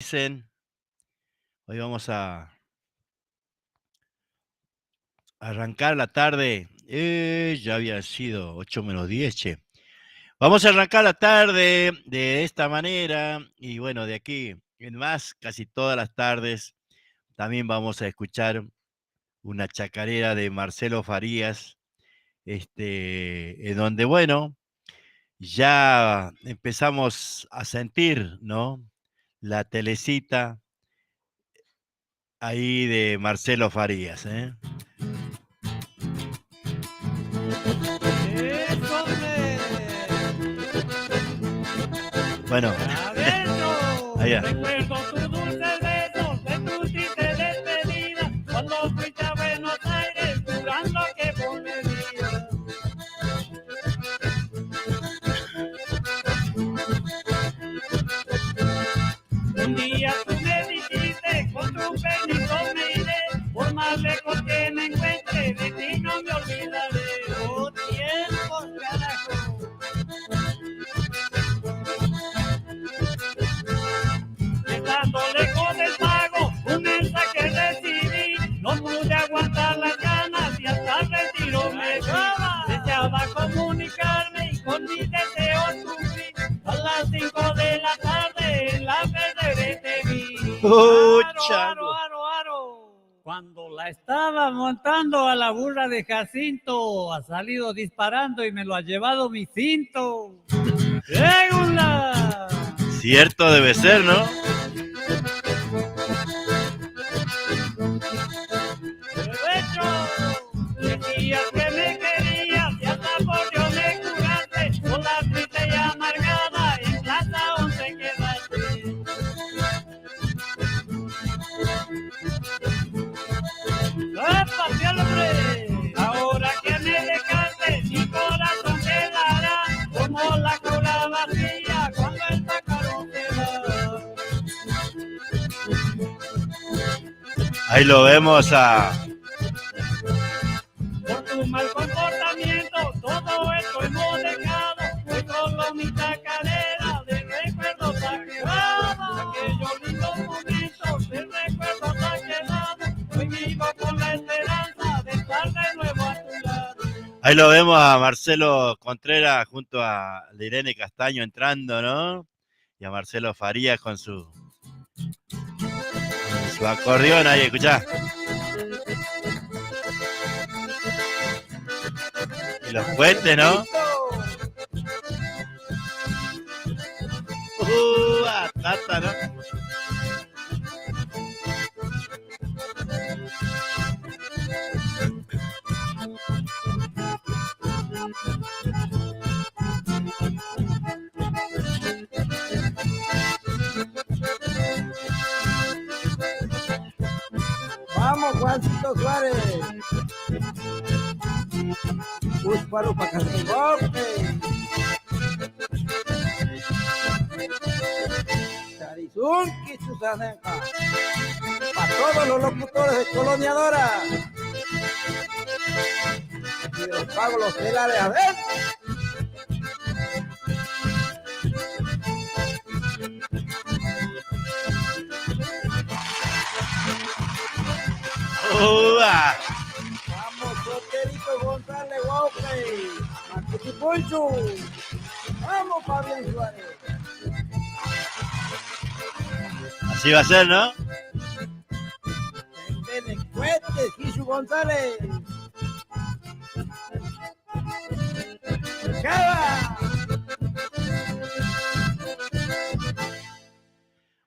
Dicen, hoy vamos a arrancar la tarde. Ya había sido 8 menos 10, che. Vamos a arrancar la tarde de esta manera y bueno, de aquí en más, casi todas las tardes, también vamos a escuchar una chacarera de Marcelo Farías, en donde, bueno, ya empezamos a sentir, ¿no? La telecita ahí de Marcelo Farías, ¿eh? ¡Eso, hombre! Bueno, ¡Adentro! allá. Recuerdo tus dulces besos de tu triste despedida cuando fuiste a Buenos Aires jurando que volverías. Un día tú me dijiste con tu peinito me iré, por más lejos que me encuentre, de ti no me olvidaré. ¡Oh, tiempos, carajo! Estando lejos del pago, un mensaje recibí, no pude aguantar las ganas y hasta el retiro me fui. Deseaba comunicarme y con mis deseos cumplí. A las 5 de la tarde en la Belvedere te vi. Chango. Aro. Cuando la estaba montando a la burra de Jacinto, ha salido disparando y me lo ha llevado mi cinto. ¡Égula! Cierto debe ser, ¿no? Decías que me querías y hasta por Dios me juraste, con la triste y amargada en Plaza 11 quedaste. ¡Epa, tío, hombre! Ahora que me dejaste, mi corazón quedará como la cola vacía cuando el pájaro se va. Ahí lo vemos a Por tu mal comportamiento, todo esto hemos dejado. Hoy solo mi chacarera de recuerdos ha quedado. Aquellos lindos momentos de recuerdos ha quedado. Hoy vivo con la esperanza de estar de nuevo a tu lado. Ahí lo vemos a Marcelo Contreras junto a Irene Castaño entrando, ¿no? Y a Marcelo Farías con su acordeón ahí, escuchá. Y los puentes, ¿no? Tata, ¿no? Vamos, Juancito Suárez. Úspalo para Casangope. Charizunqui, Susanenca. Para todos los locutores de Coloniadora. Y los pagos los telares a ver. Vamos, Soterito González Guauque. Mantiquiponcho. Vamos, Fabián Suárez. Así va a ser, ¿no? Benecuete, Jesús González. ¡Chava!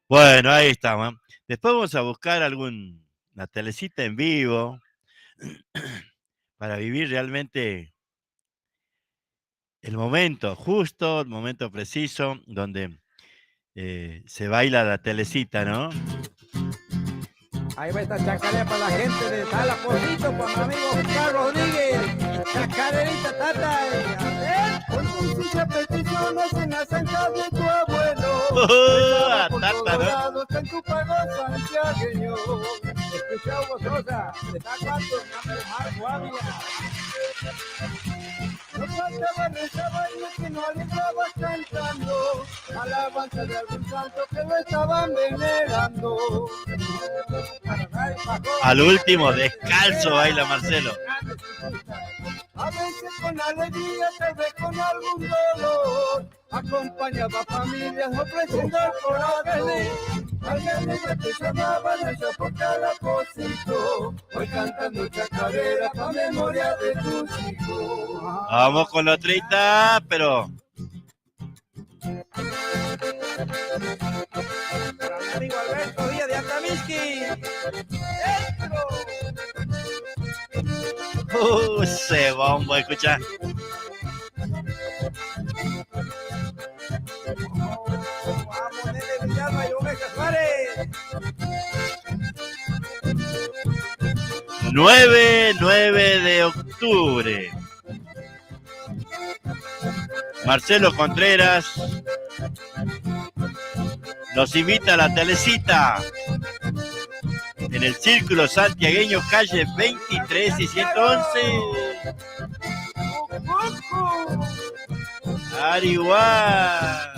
Bueno, ahí estamos. Después vamos a buscar una telecita en vivo para vivir realmente el momento justo, el momento preciso, donde se baila la telecita, ¿no? Ahí va esta chacarera para la gente de Tala Porrito, para mi amigo Carlos Rodríguez. Chacarerita Tata. A ver, con tus peticiones en la santa de tu abuelo. Tata, ¿no? Está en tu pago santiagueño. Escucha gozosa, de Tacuato, Marco Ávila. No faltaba en esa baile que no le estaba cantando. alabanza de algún santo que lo estaban venerando. Al último, descalzo baila Marcelo. A veces con alegría, tal vez con algún dolor, acompañaba a familias ofreciendo el corazón. Alguien que te llamaban ellos por cada cosito, hoy cantando chacarera pa' memoria de tus hijos. Vamos con la otrita, pero... Para mi amigo Alberto Díaz de Atamisqui. Ese bombo, escucha. Vamos, nene Villalba y Ovejas Juárez. 9 de octubre. Marcelo Contreras nos invita a la telecita en el Círculo Santiagueño, calle 23 y 111. Arihuá.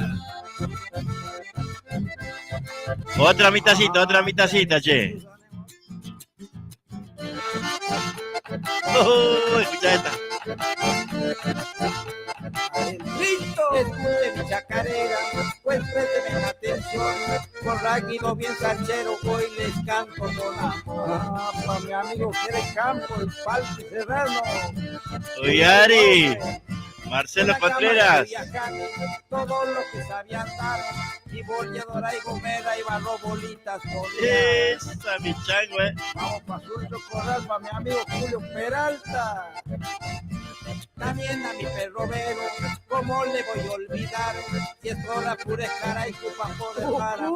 Otra mitacita, che. Escucha esta. Escuche mi chacarera, pues présteme atención. Con ráquido bien sanchero hoy les canto con amor. Pa' mi amigo quiere campo, el palco y serrano. Uyari, Marcelo Contreras. Todo lo que sabían dar, y bolladora y gomera y barro bolitas con esa, mi chango, Vamos pa' Surco Corral, pa' mi amigo Julio Peralta. También a mi perro Vero, ¿cómo le voy a olvidar? Si es hora pura cara y culpa poder para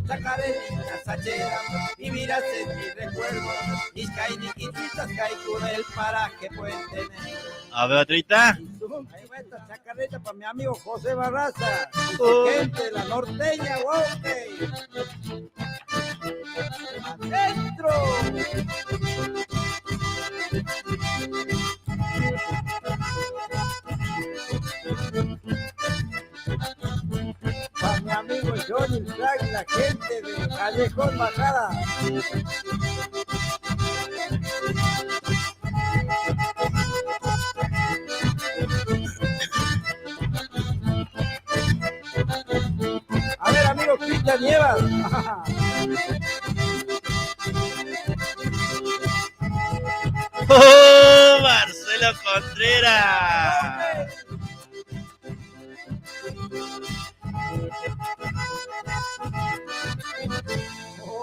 chacarerita sachera, vivirás en mi recuerdo. Iscay niquititas, caicurel para que pueden tener. A ver, otrita. Ahí va esta chacarrita para mi amigo José Barraza, gente de la norteña, ok. ¡Adentro! Para mi amigo Johnny Flag, la gente de Callejón Bajada. A ver, amigo Cristian Nievas. ¡Oh, Marcelo Contreras!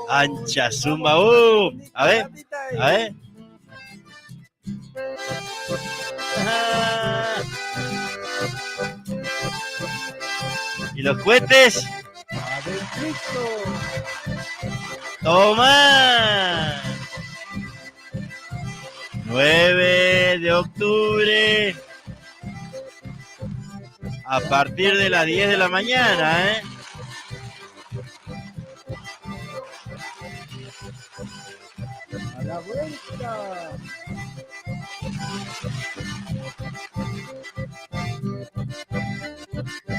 Ancha zumba, a ver. ¿Y los cohetes? ¡Toma! 9 de octubre. A partir de las 10 de la mañana, ¿eh? A la vuelta.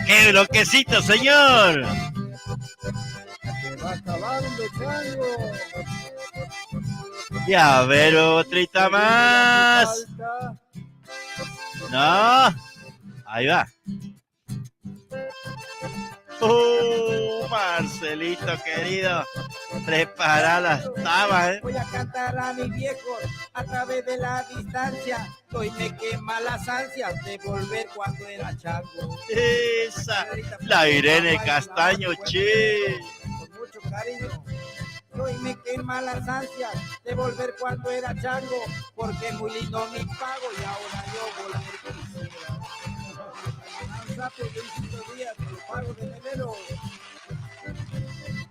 ¡Qué bloquecito, señor! Se va acabando, chango. Y a ver, otrita más. No. Ahí va. Marcelito querido, prepara las tabas, Voy a cantar a mis viejos a través de la distancia. Hoy me quema las ansias de volver cuando era chango. Esa, la Irene Castaño, che. Con mucho cariño. Hoy me quema las ansias de volver cuando era chango, porque muy lindo mi pago y ahora yo volver quisiera. Por 25 días me lo pago de enero,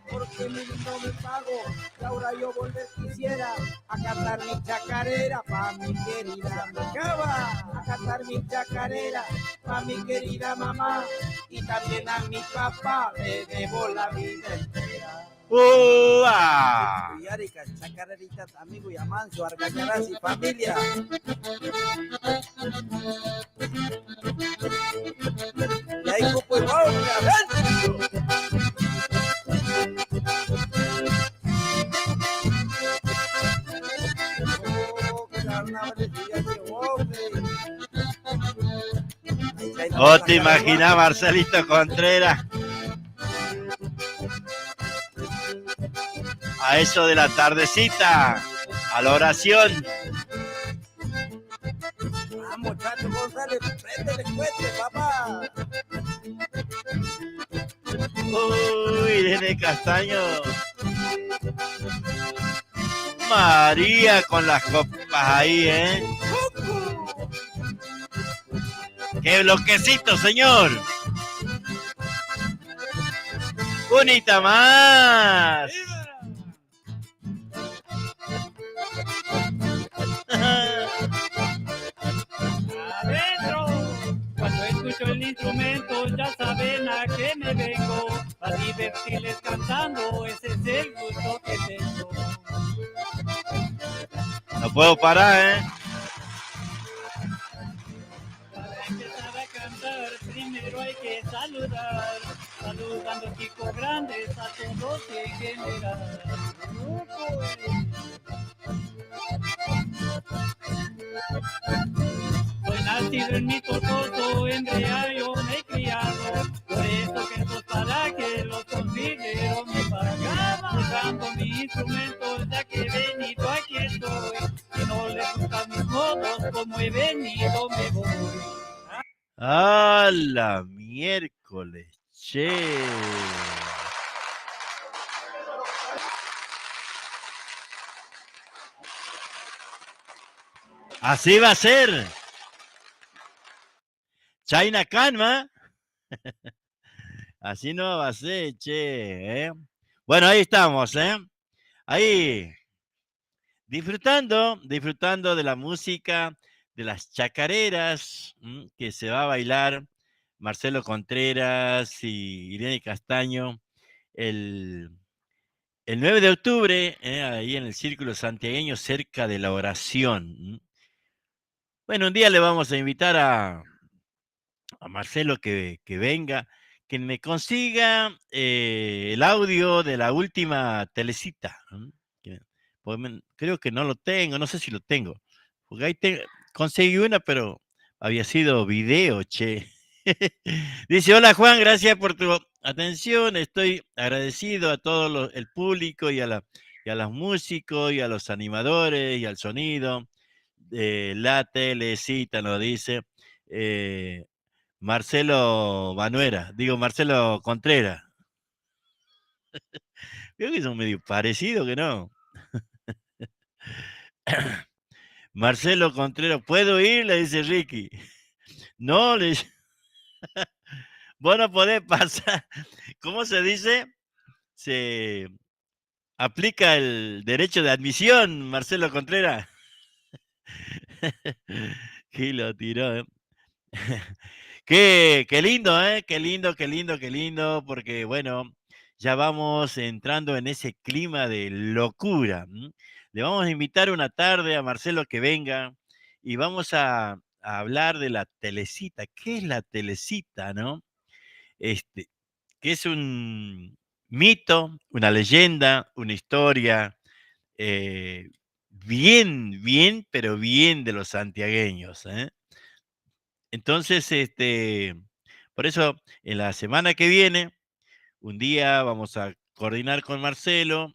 porque muy lindo mi pago y ahora yo volver quisiera a cantar mi chacarera pa' mi querida Macaba, a cantar mi chacarera pa' mi querida mamá y también a mi papá le debo la vida entera. Yarica, chacareritas, amigo y amanso, argañarás y familia. Y ahí pues vamos a ¿O te imaginás, Marcelito Contreras? A eso de la tardecita, a la oración. Vamos, Chacho González, préndele cuete, papá. Uy, Irene Castaño. María con las copas ahí, ¿eh? ¡Qué bloquecito, señor! ¡Unita más! Adentro, cuando escucho el instrumento ya saben a qué me vengo, a divertirles cantando, ese es el gusto que tengo. No puedo parar, ¿eh? Para empezar a cantar, primero hay que saludar, saludando chicos grandes a todos en general. Soy nacido en mi Totoso, en Real yo me he criado, por eso que estos parajes los considero mi pagaba. Tocando mi instrumento, ya que he venido aquí estoy, si no les gustan mis modos, como he venido me voy. ¡Ah, la miércoles! ¡Che! Así va a ser. China Canma. Así no va a ser, che. ¿Eh? Bueno, ahí estamos, ¿eh? Ahí. Disfrutando de la música, de las chacareras, que se va a bailar Marcelo Contreras y Irene Castaño el 9 de octubre, ahí en el Círculo Santiagueño, cerca de la Oración. Bueno, un día le vamos a invitar a Marcelo que venga, que me consiga el audio de la última telecita. Creo que no lo tengo, no sé si lo tengo. Porque ahí conseguí una, pero había sido video, che. Dice, hola Juan, gracias por tu atención. Estoy agradecido a todo el público y a los músicos y a los animadores y al sonido de la telecita, nos dice Marcelo Marcelo Contreras. Creo que son medio parecidos, que no. Marcelo Contreras, ¿puedo ir? Le dice Ricky. No, le dice. Vos no podés pasar. ¿Cómo se dice? Se aplica el derecho de admisión, Marcelo Contreras. ¿Qué lo tiró? Qué lindo, ¿eh? Qué lindo, porque bueno, ya vamos entrando en ese clima de locura. Le vamos a invitar una tarde a Marcelo que venga y vamos a hablar de la telecita. ¿Qué es la telecita, no? Que es un mito, una leyenda, una historia, pero bien de los santiagueños, ¿eh? Entonces, por eso, en la semana que viene, un día vamos a coordinar con Marcelo,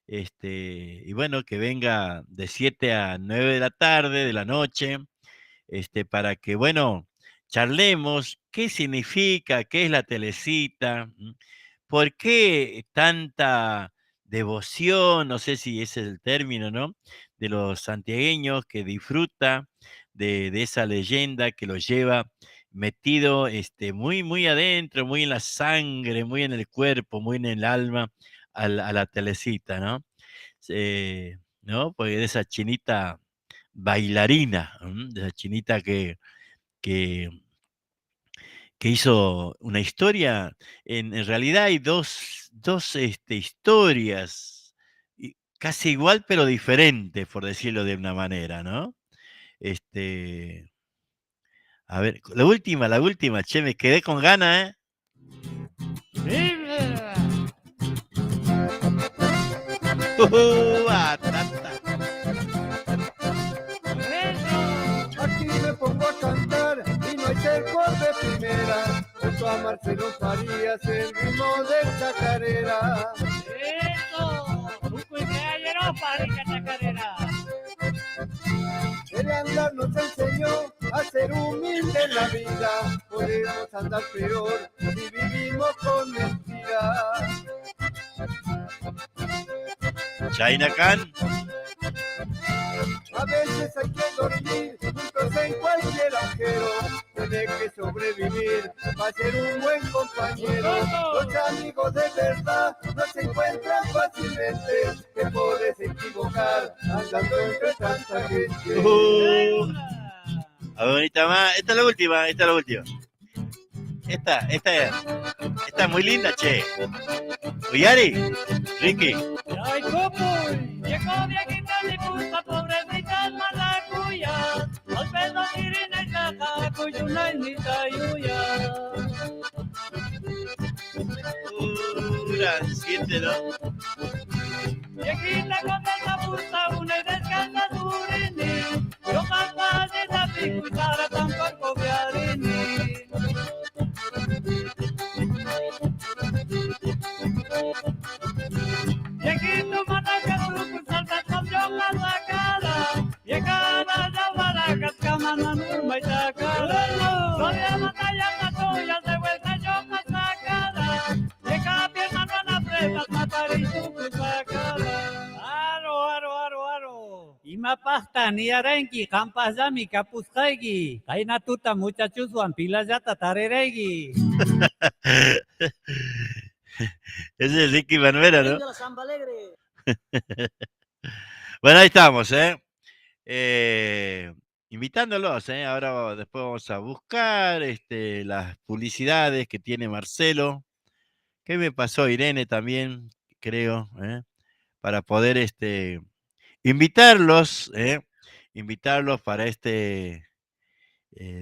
y bueno, que venga de 7 a 9 de la tarde, de la noche, para que, bueno, charlemos qué significa, qué es la telecita, por qué tanta devoción, no sé si ese es el término, ¿no? De los santiagueños que disfruta de esa leyenda que lo lleva metido muy, muy adentro, muy en la sangre, muy en el cuerpo, muy en el alma, a la telecita, ¿no? ¿No? Porque de esa chinita bailarina, de esa chinita que, que hizo una historia. En realidad hay dos historias, casi igual pero diferentes, por decirlo de una manera, ¿no? A ver, la última, che, me quedé con ganas, ¿eh? Aquí me pongo a cantar y no hay mejor de primera, junto a Marcelo Farías, el ritmo de chacarera. Eso, Tuco y Caballero, Parica Chacarera. El andar nos enseñó a ser humilde en la vida, podemos andar peor si vivimos con mentiras. China Khan. A veces hay que dormir juntos en cualquier agujero, tiene que sobrevivir para ser un buen compañero. Los amigos de verdad no se encuentran fácilmente, te puedes equivocar andando entre tanta gente. A ver, bonita más. Esta es la última, esta es la última. Esta es muy linda, che. Uyari, Ricky. Ay, Copuy, viejo viejita de puta, pobrecita malacuya. Al pedo irina y caca, cuyuna y nitayuya. Siéntelo. Viejita con esa puta, una y descansa durini. Yo capaz de esa picuitara tampoco viarini. Viejito mataca truco, salta con yo la sacada. Viejada ya baracas, camana nurma y sacada. Todavía batalla la tuya, de vuelta yo la sacada. Vieja pierna no la presas, matar y truco sacada. Aro. Ima pasta ni arenki, campas ya mi capuzcaigi. Kaina tuta muchachos guampilas ya tatareregi. Ese es Ricky Manuela, ¿no? Bueno, ahí estamos, ¿eh? Invitándolos, ¿eh? Ahora después vamos a buscar las publicidades que tiene Marcelo. ¿Qué me pasó? Irene también, creo, ¿eh? Para poder invitarlos, ¿eh? Invitarlos para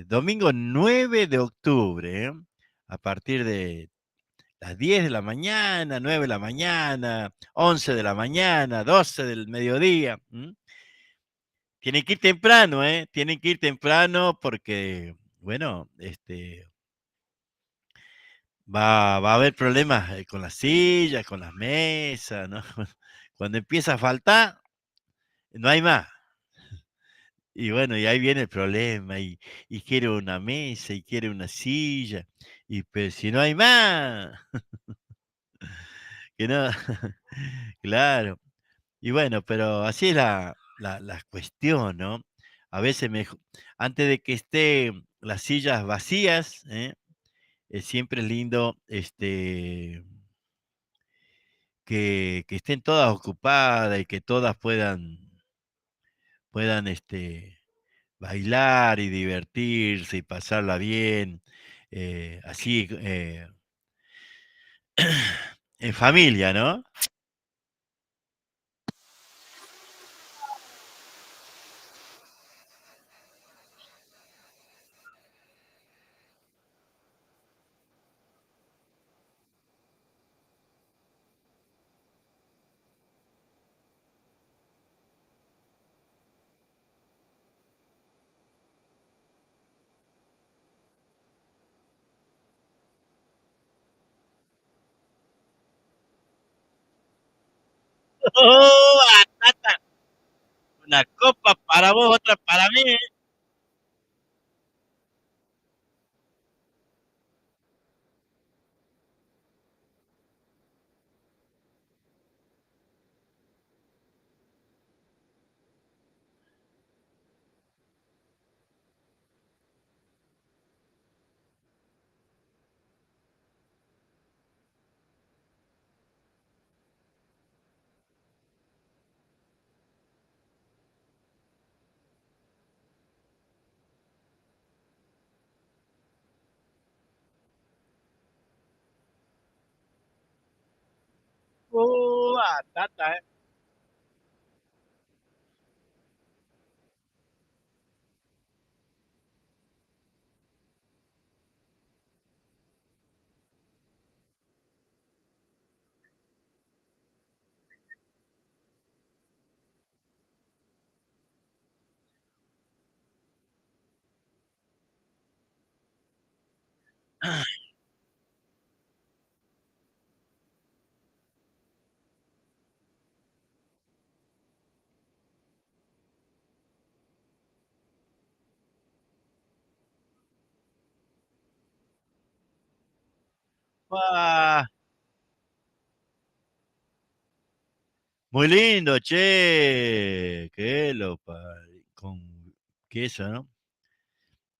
domingo 9 de octubre, ¿eh? A partir de las 10 de la mañana, 9 de la mañana, 11 de la mañana, 12 del mediodía. Tienen que ir temprano, ¿eh? Tienen que ir temprano porque, bueno, va a haber problemas con las sillas, con las mesas, ¿no? Cuando empieza a faltar, no hay más. Y bueno, y ahí viene el problema, y quiere una mesa, y quiere una silla, y pero si no hay más, que no, claro. Y bueno, pero así es la cuestión, ¿no? A veces antes de que estén las sillas vacías, ¿eh? Siempre es lindo que estén todas ocupadas y que todas puedan bailar y divertirse y pasarla bien, así en familia, ¿no? ¡Oh, Atata! Una copa para vos, otra para mí. ¡Oh, Atata! Ah, muy lindo, che. Con queso, ¿no?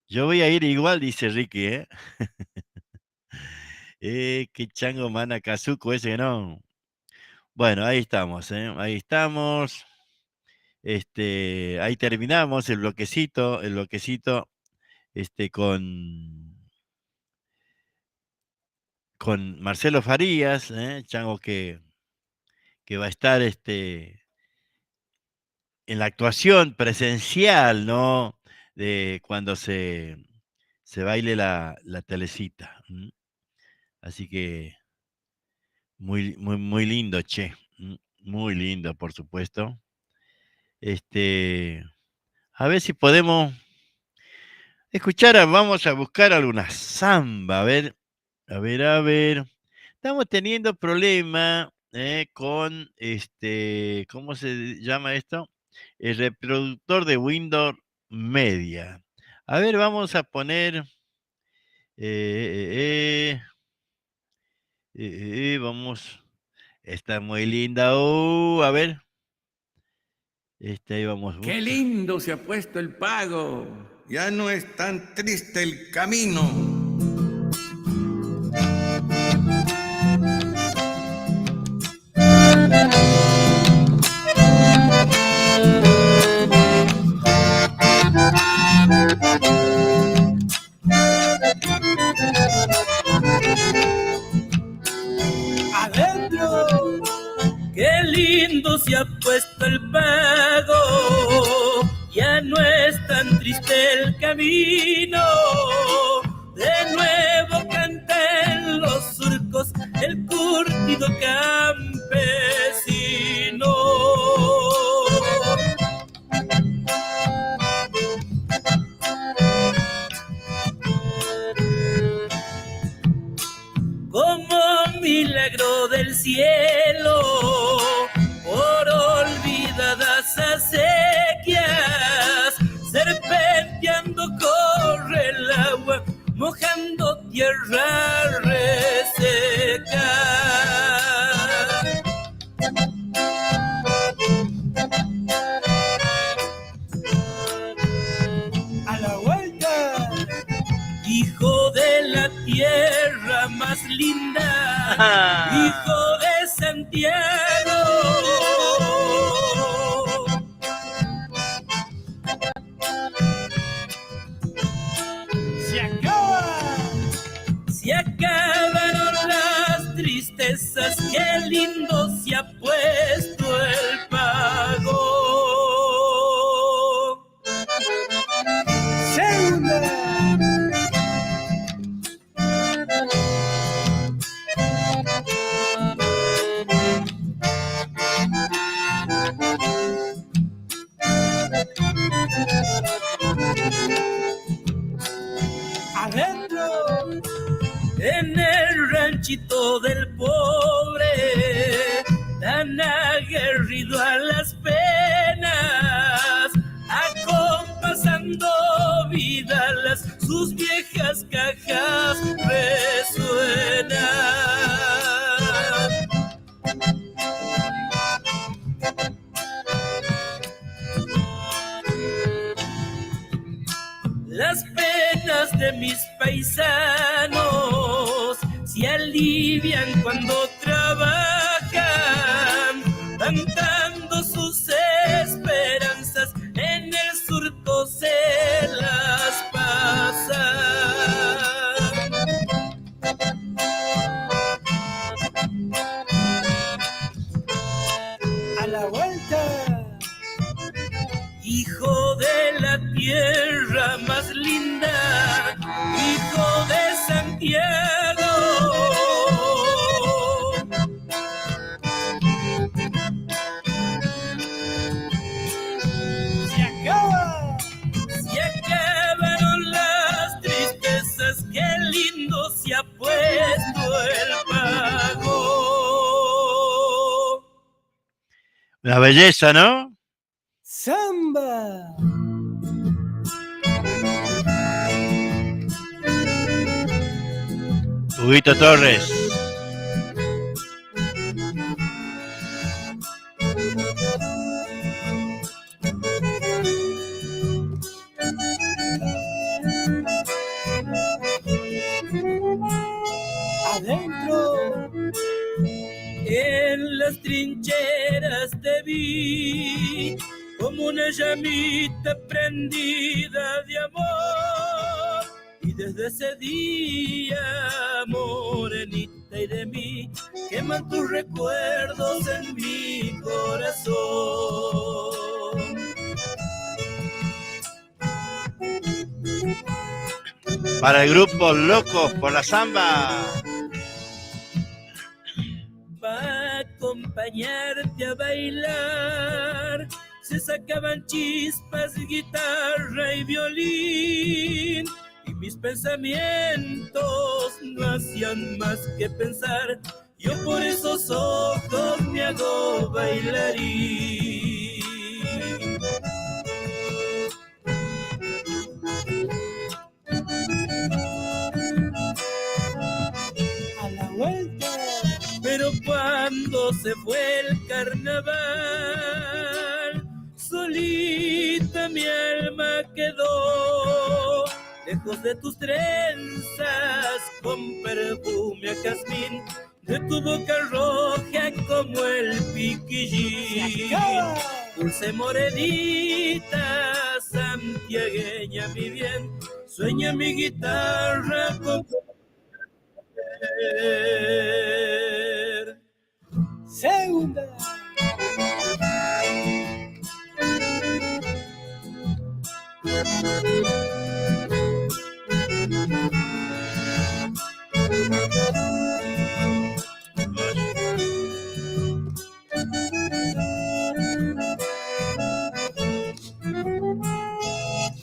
Yo voy a ir igual, dice Ricky, ¿eh? Qué chango mana Kazuko ese, ¿no? Bueno, ahí estamos, ¿eh? Ahí estamos. Ahí terminamos el bloquecito, con Marcelo Farías, chango que va a estar, en la actuación presencial, ¿no? De cuando se baile la telecita. Así que muy, muy, muy lindo, che. Muy lindo, por supuesto. Este, a ver si podemos escuchar, vamos a buscar alguna samba, a ver, a ver, a ver. Estamos teniendo problema con ¿cómo se llama esto? El reproductor de Windows Media. A ver, vamos a poner, vamos, está muy linda. A ver, ahí vamos. Qué lindo se ha puesto el pago. Ya no es tan triste el camino. Adentro, qué lindo se ha puesto el pago, ya no es tan triste el camino, de nuevo canta en los surcos el curtido campesino. Como milagro del cielo, por olvidadas acequias, serpenteando corre el agua, mojando tierra reseca. A la vuelta, hijo de la tierra más linda, hijo de Santiago. Se acabaron las tristezas, qué lindo se ha puesto el pago. Adentro, en el ranchito del pobre, tan aguerrido a las penas, acompasando vidalas, sus viejas cajas resuenan. Las penas de mis paisanos se alivian cuando trabajan, cantando sus esperanzas, en el surco se las pasan. A la vuelta, hijo de la tierra más linda, hijo Una belleza, ¿no? Samba. Huguito Torres. Adentro. En las trincheras te vi como una llamita prendida de amor, y desde ese día, morenita, y de mí queman tus recuerdos en mi corazón. Para el grupo Locos por la Samba. Pa' acompañarte a bailar se sacaban chispas, guitarra y violín, y mis pensamientos no hacían más que pensar. Yo por esos ojos me hago bailarín. A la vuelta. Pero cuando se fue el carnaval, solita mi alma quedó, lejos de tus trenzas con perfume a jazmín, de tu boca roja como el piquillín. Dulce morenita, santiagueña mi bien, sueña mi guitarra con Segunda.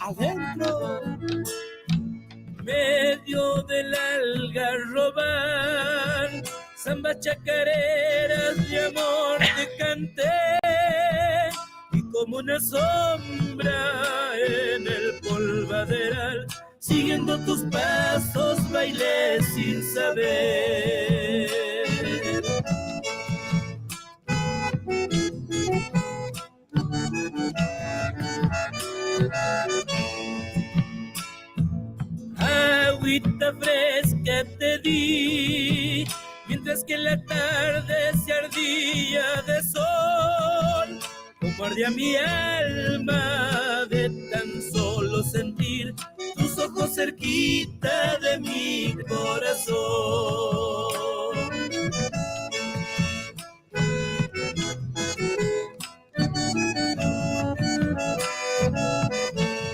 Adentro. medio del algarrobal, zambas chacareras de amor te canté, y como una sombra en el polvaderal, siguiendo tus pasos bailé sin saber. Agüita fresca te di, mientras que la tarde se ardía de sol, como ardía mi alma de tan solo sentir tus ojos cerquita de mi corazón.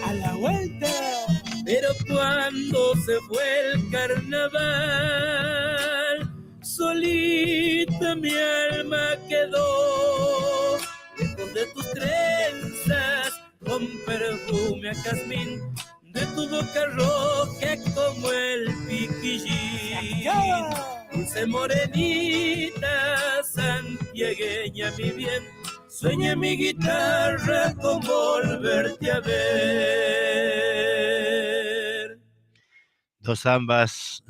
A la vuelta. Pero cuando se fue el carnaval, solita mi alma quedó, lejos de tus trenzas con perfume a jazmín, de tu boca roja como el piquillín. Dulce morenita, santiagueña mi bien, sueña mi guitarra con volverte a ver. Dos zambas,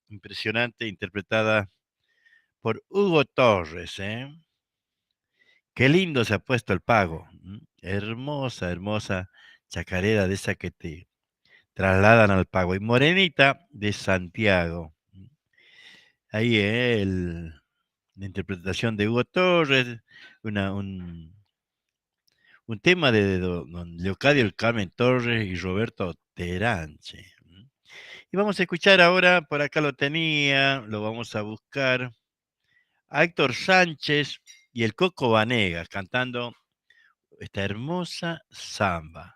impresionante, interpretada por Hugo Torres. Qué lindo se ha puesto el pago. Hermosa, hermosa chacarera de esa que te trasladan al pago. Y Morenita de Santiago. Ahí la interpretación de Hugo Torres, un tema de don Leocadio El Carmen Torres y Roberto Teranche. Y vamos a escuchar ahora, por acá lo tenía, lo vamos a buscar, a Héctor Sánchez y el Coco Vanegas cantando esta hermosa samba.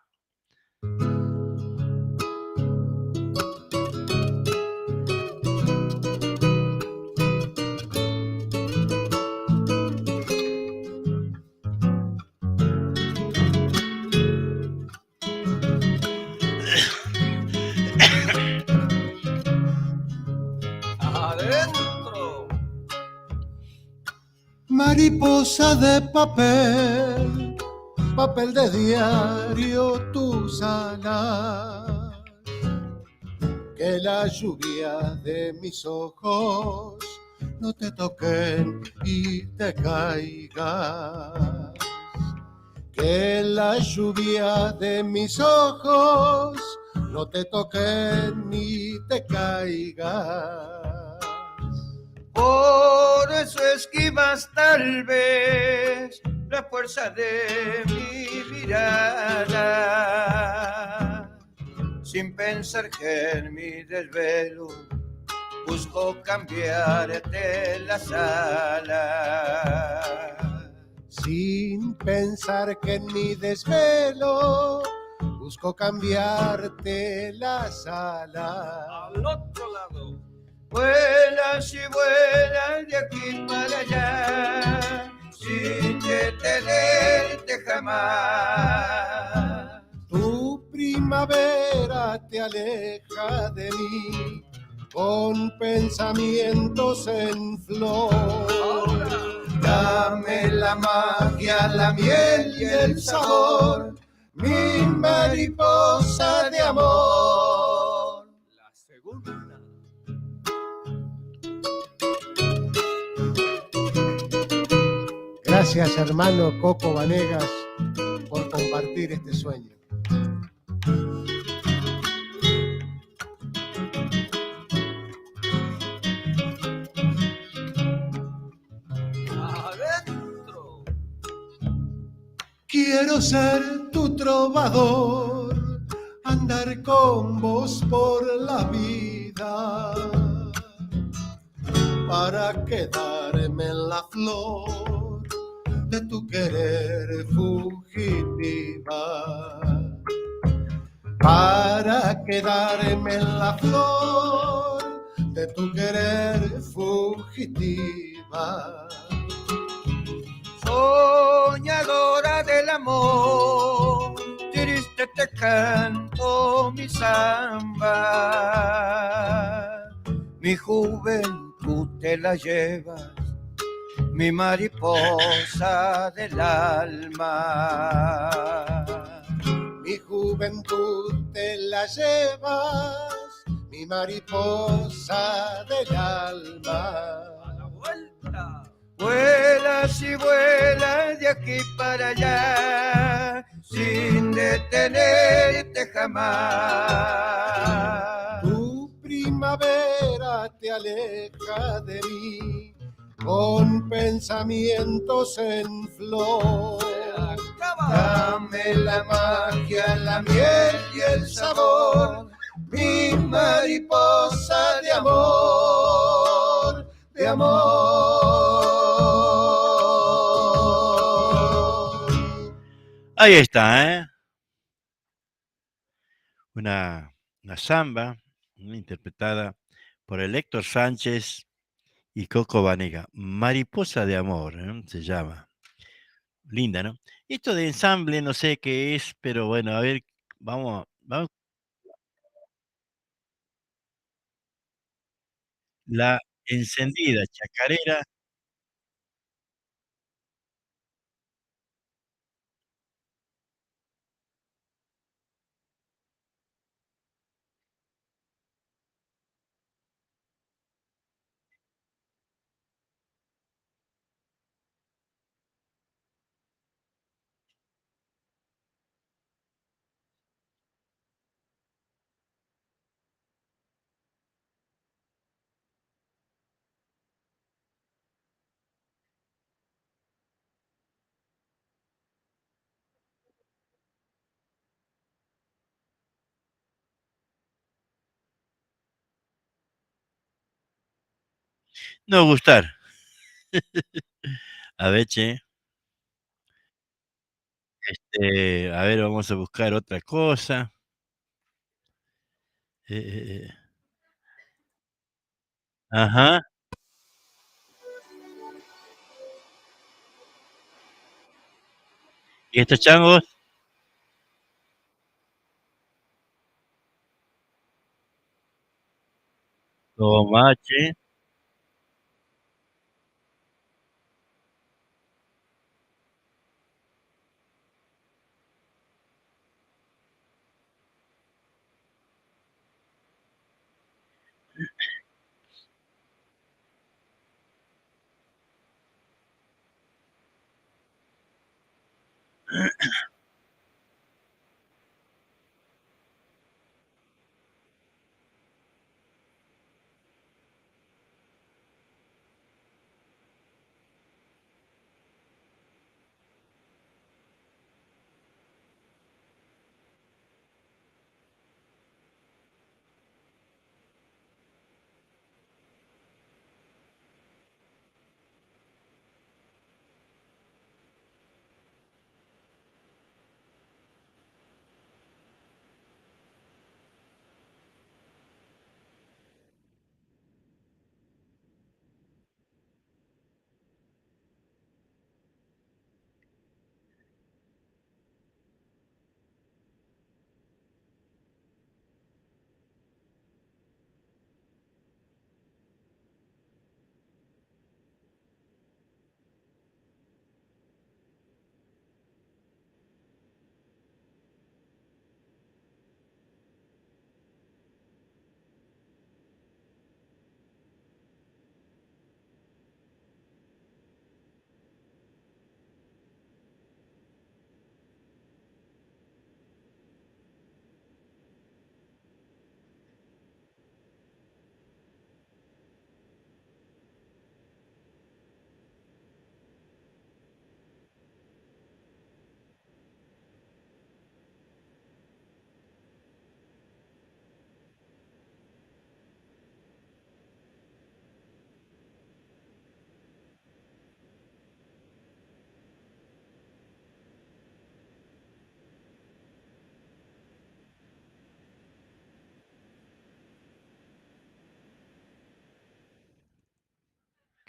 Mariposa de papel, papel de diario, tus alas, que la lluvia de mis ojos no te toquen y te caigas, que la lluvia de mis ojos no te toquen ni te caigas. Por eso esquivas tal vez la fuerza de mi mirada, sin pensar que en mi desvelo busco cambiarte las alas. Sin pensar que en mi desvelo busco cambiarte las alas. Al otro lado. Vuelas y vuelas de aquí para allá, sin detenerte jamás. Tu primavera te aleja de mí, con pensamientos en flor. Dame la magia, la miel y el sabor, mi mariposa de amor. La segunda. Gracias, hermano Coco Vanegas, por compartir este sueño. Adentro. Quiero ser tu trovador, andar con vos por la vida, para quedarme en la flor de tu querer fugitiva, para quedarme en la flor de tu querer fugitiva. Soñadora del amor, triste te canto mi samba, mi juventud te la llevas, mi mariposa del alma. Mi juventud te la llevas, mi mariposa del alma. A la vuelta. Vuelas y vuelas de aquí para allá, sin detenerte jamás. Tu primavera te aleja de mí, con pensamientos en flor. Dame la magia, la miel y el sabor, mi mariposa de amor, de amor. Ahí está, ¿eh? Una samba interpretada por el Héctor Sánchez y Coco Vanega. Mariposa de amor, se llama. Linda, ¿no? Esto de ensamble no sé qué es, pero bueno, a ver, vamos. La encendida chacarera. No gustar. A ver, che. A ver, vamos a buscar otra cosa. Eh. Ajá. ¿Y estos changos? Tomache.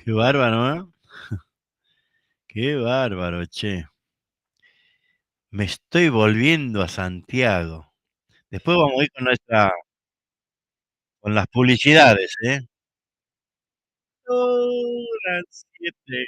Qué bárbaro, ¿eh? Qué bárbaro, che. Me estoy volviendo a Santiago. Después vamos a ir con las publicidades, ¿eh? Horas 7.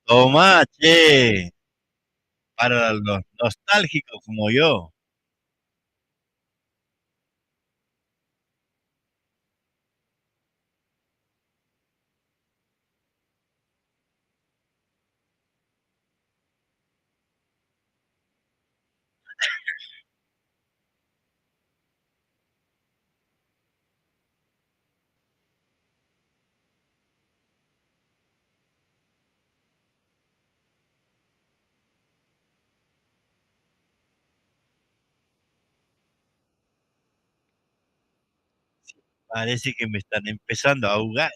Tomá, che, para los nostálgicos como yo. Parece que me están empezando a ahogar.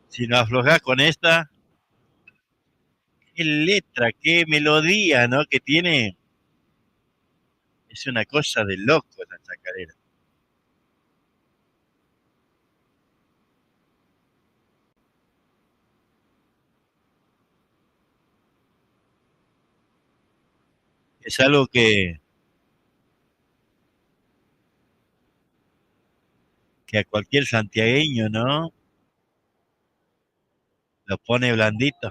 Si no aflojás con esta, qué letra, qué melodía, ¿no? Que tiene, es una cosa de loco la chacarera. Es algo que a cualquier santiagueño, ¿no? Lo pone blandito.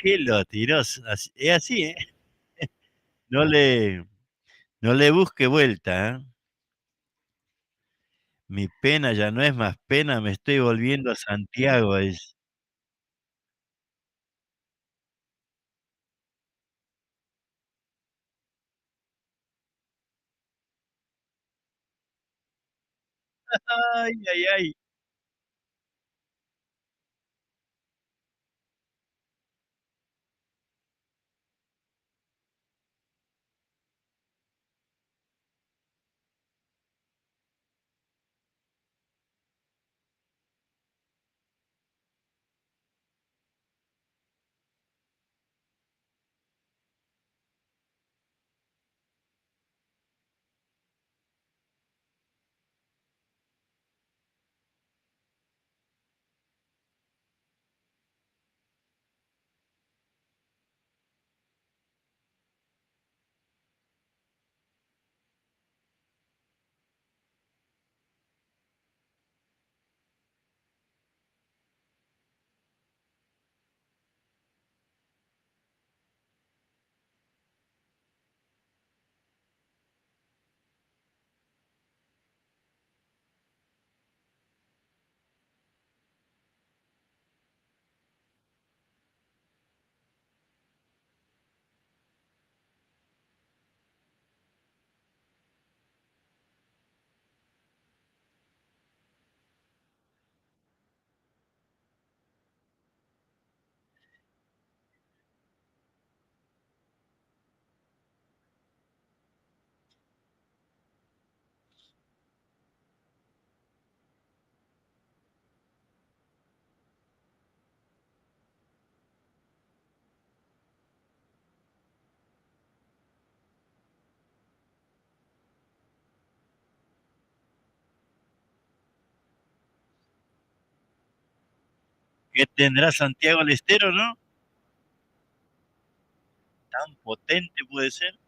¿Qué lo tiró? Es así, ¿eh? No le, no le busque vuelta, ¿eh? Mi pena ya no es más pena, me estoy volviendo a Santiago. Es, ay, ay, ay. ¿Qué tendrá Santiago del Estero, no? Tan potente puede ser.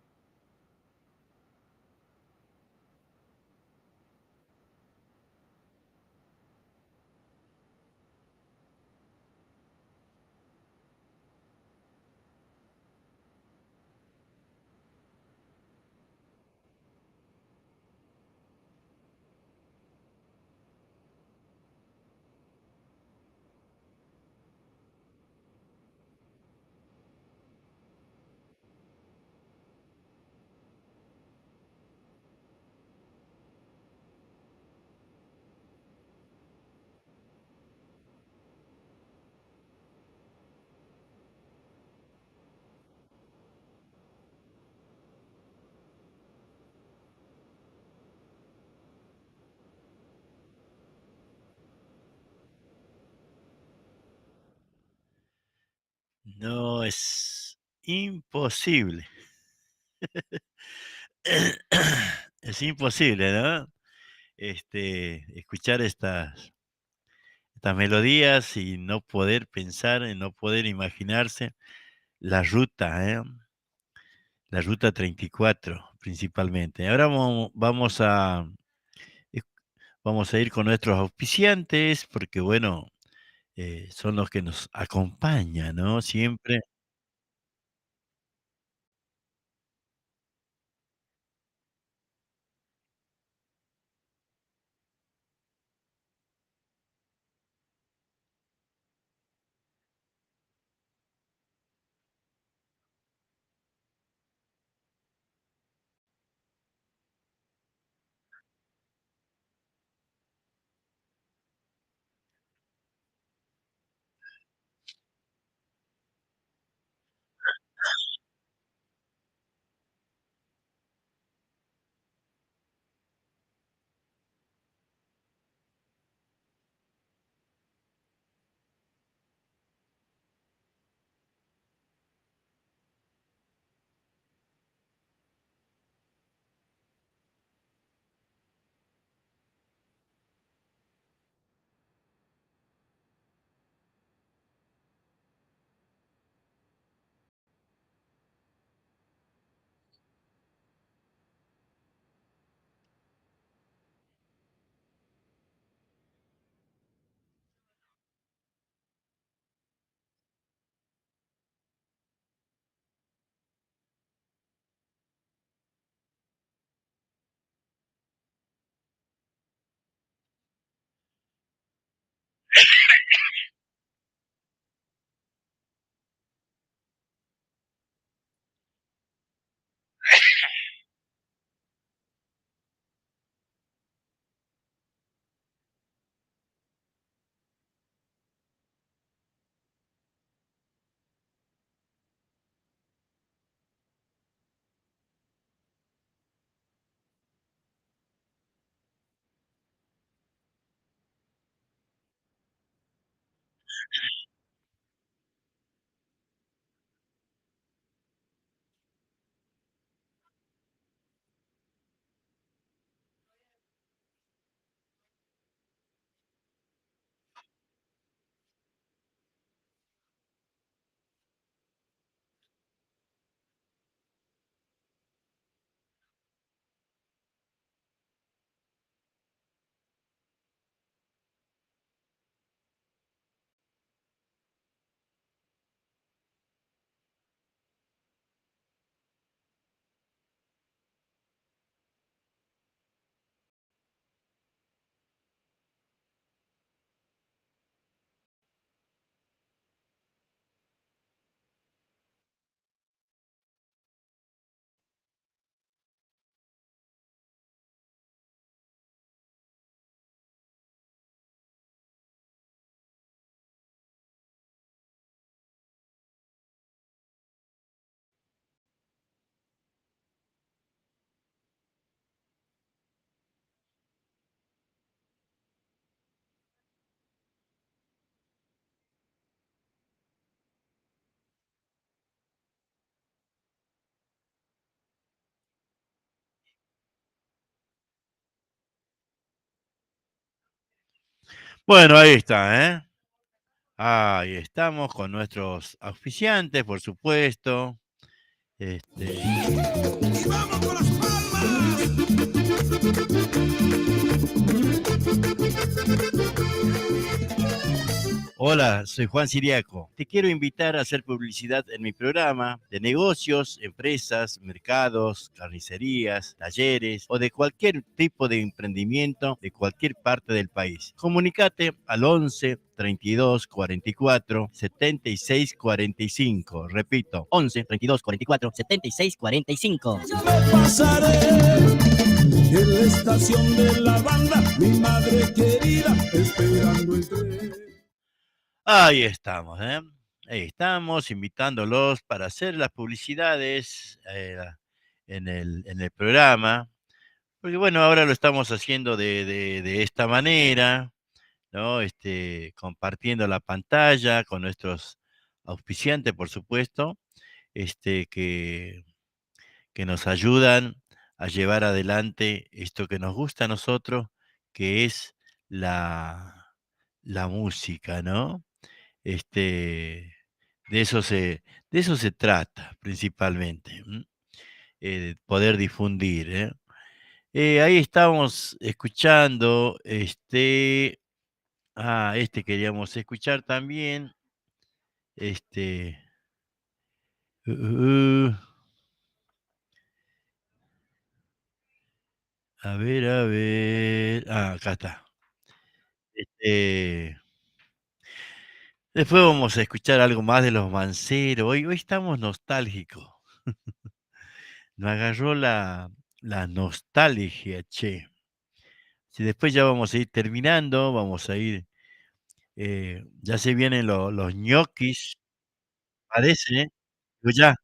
No, es imposible. Es imposible, ¿no? Escuchar estas melodías y no poder pensar, y no poder imaginarse la ruta, ¿eh? La ruta 34 principalmente. Ahora eh, vamos a ir con nuestros auspiciantes porque, bueno, son los que nos acompañan, ¿no? Siempre. Bueno, ahí está, ¿eh? Ahí estamos con nuestros auspiciantes, por supuesto. ¡Y vamos con las palmas! Hola, soy Juan Siriaco. Te quiero invitar a hacer publicidad en mi programa de negocios, empresas, mercados, carnicerías, talleres o de cualquier tipo de emprendimiento de cualquier parte del país. Comunicate al 11 32 44 76 45. Repito, 11 32 44 76 45. Me pasaré en la estación de la banda, mi madre querida, esperando el tren. Ahí estamos, ¿eh? Ahí estamos invitándolos para hacer las publicidades en el programa, porque bueno, ahora lo estamos haciendo de esta manera, ¿no? Compartiendo la pantalla con nuestros auspiciantes, por supuesto, este, que, que nos ayudan a llevar adelante esto que nos gusta a nosotros, que es la música, ¿no? Este, de eso se, de eso se trata principalmente, poder difundir, ¿eh? Ahí estamos escuchando, queríamos escuchar también, este, uh, uh, uh, a ver, acá está. Este, después vamos a escuchar algo más de los Manceros. Hoy estamos nostálgicos. Nos agarró la nostalgia, che. Si después ya vamos a ir terminando, vamos a ir, ya se vienen los ñoquis, parece, ¿eh? Pero ya,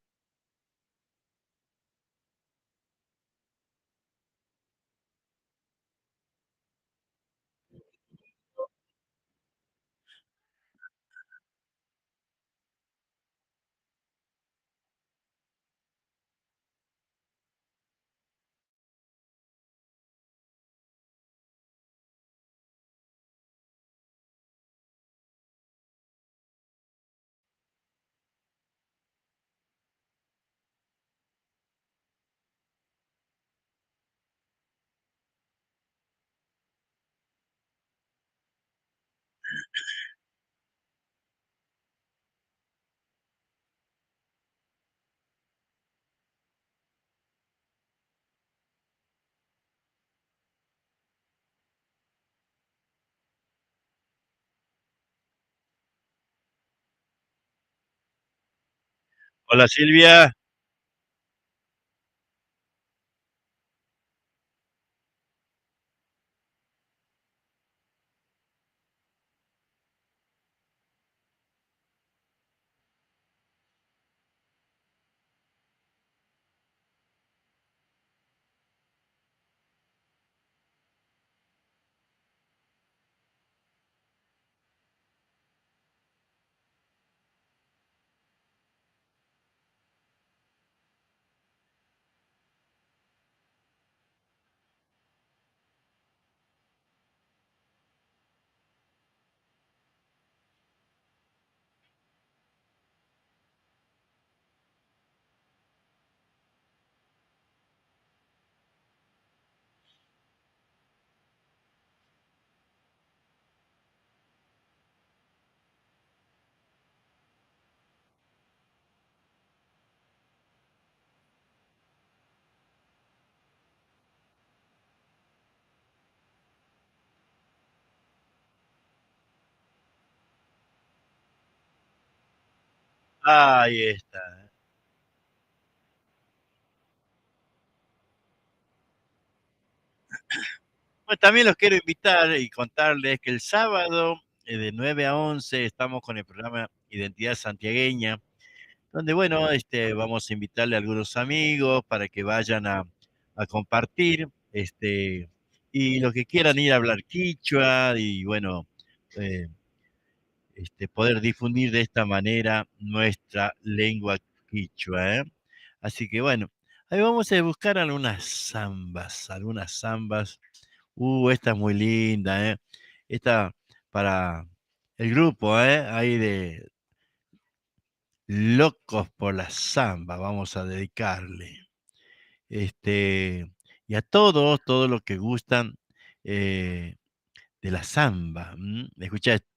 hola Silvia. Ahí está. Pues también los quiero invitar y contarles que el sábado, de 9 a 11 estamos con el programa Identidad Santiagueña, donde, bueno, vamos a invitarle a algunos amigos para que vayan a compartir, y los que quieran ir a hablar quichua y, bueno, eh, poder difundir de esta manera nuestra lengua quichua, ¿eh? Así que, bueno, ahí vamos a buscar algunas zambas, algunas zambas. Esta es muy linda, ¿eh? Esta para, el grupo, ahí de Locos por la Samba, vamos a dedicarle. Este, y a todos los que gustan eh, de la samba. Escucha esto.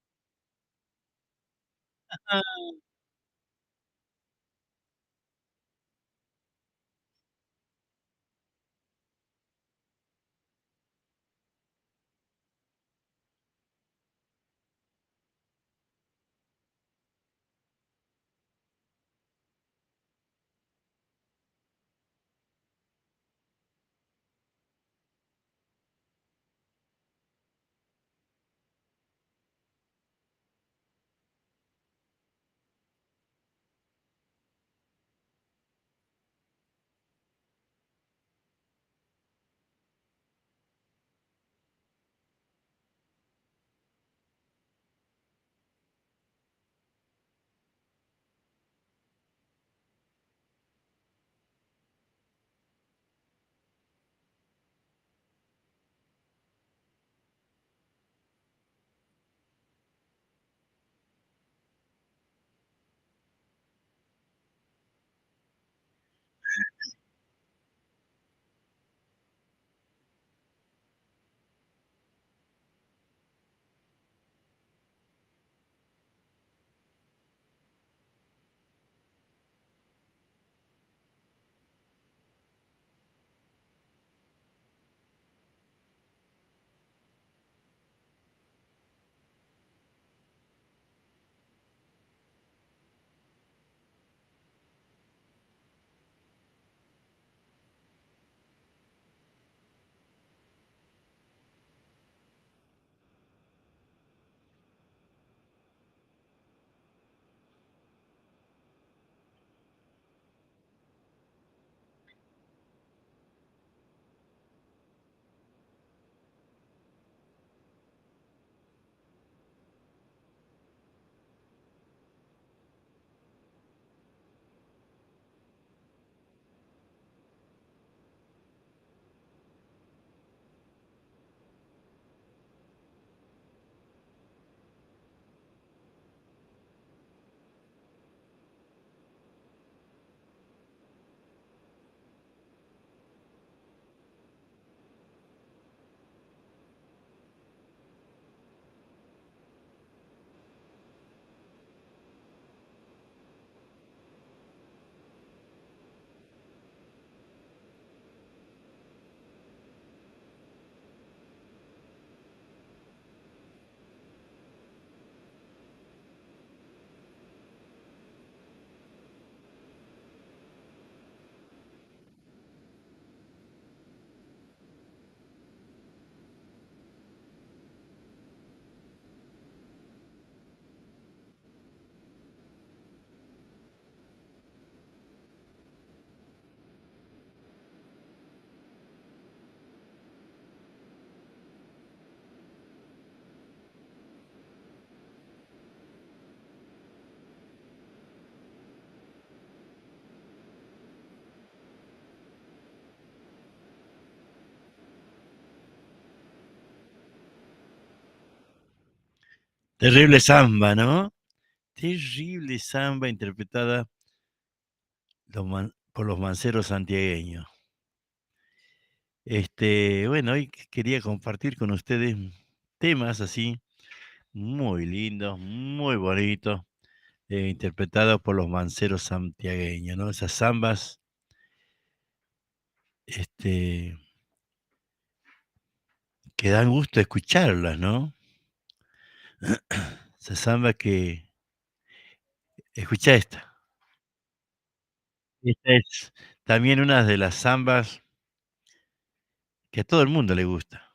Terrible samba, ¿no? Terrible samba interpretada por los manceros santiagueños. Bueno, hoy quería compartir con ustedes temas así muy lindos, muy bonitos, interpretados por los manceros santiagueños, ¿no? Esas zambas, este, que dan gusto escucharlas, ¿no? Esas zambas que, escucha esta. Esta es también una de las zambas que a todo el mundo le gusta.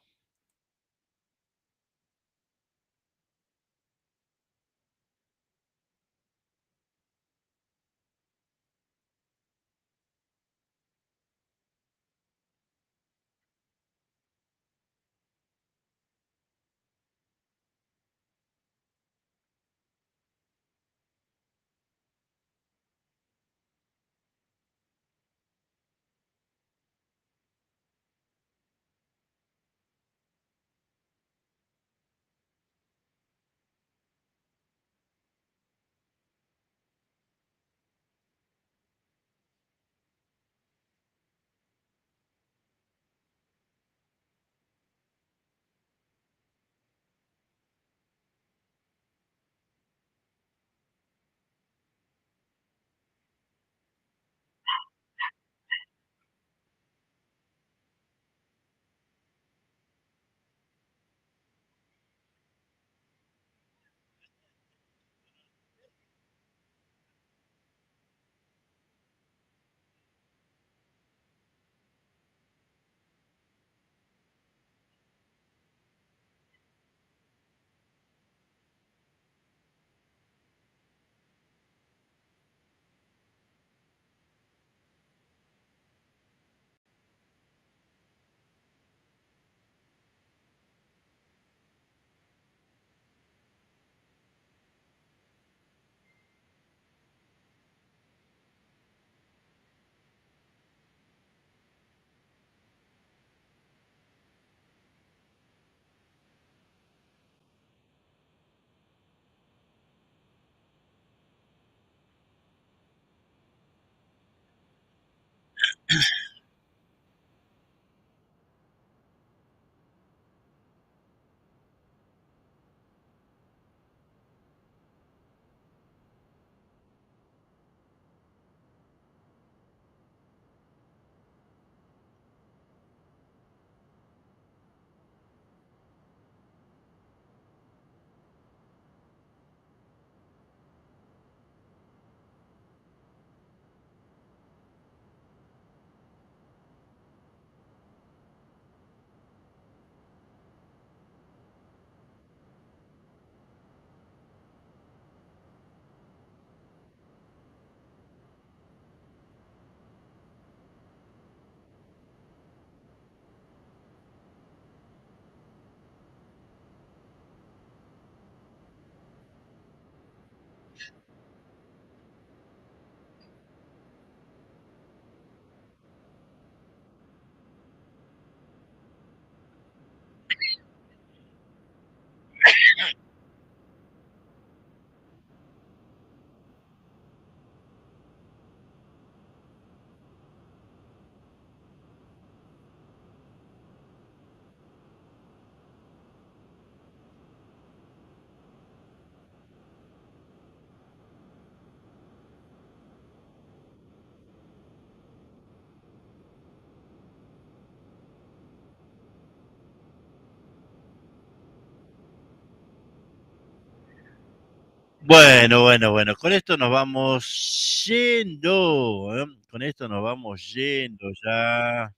Bueno, con esto nos vamos yendo, ¿eh? Con esto nos vamos yendo ya.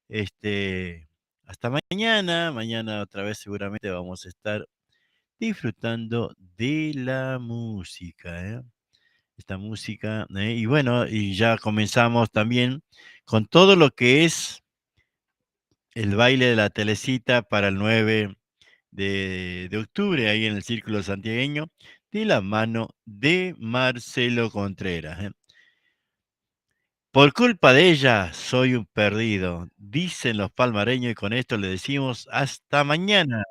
Este, hasta mañana. Mañana otra vez seguramente vamos a estar disfrutando de la música, ¿eh? Esta música, y bueno, y ya comenzamos también con todo lo que es el baile de la Telecita para el 9 de octubre, ahí en el Círculo Santiagueño, de la mano de Marcelo Contreras, ¿eh? Por culpa de ella soy un perdido, dicen los palmareños, y con esto le decimos hasta mañana.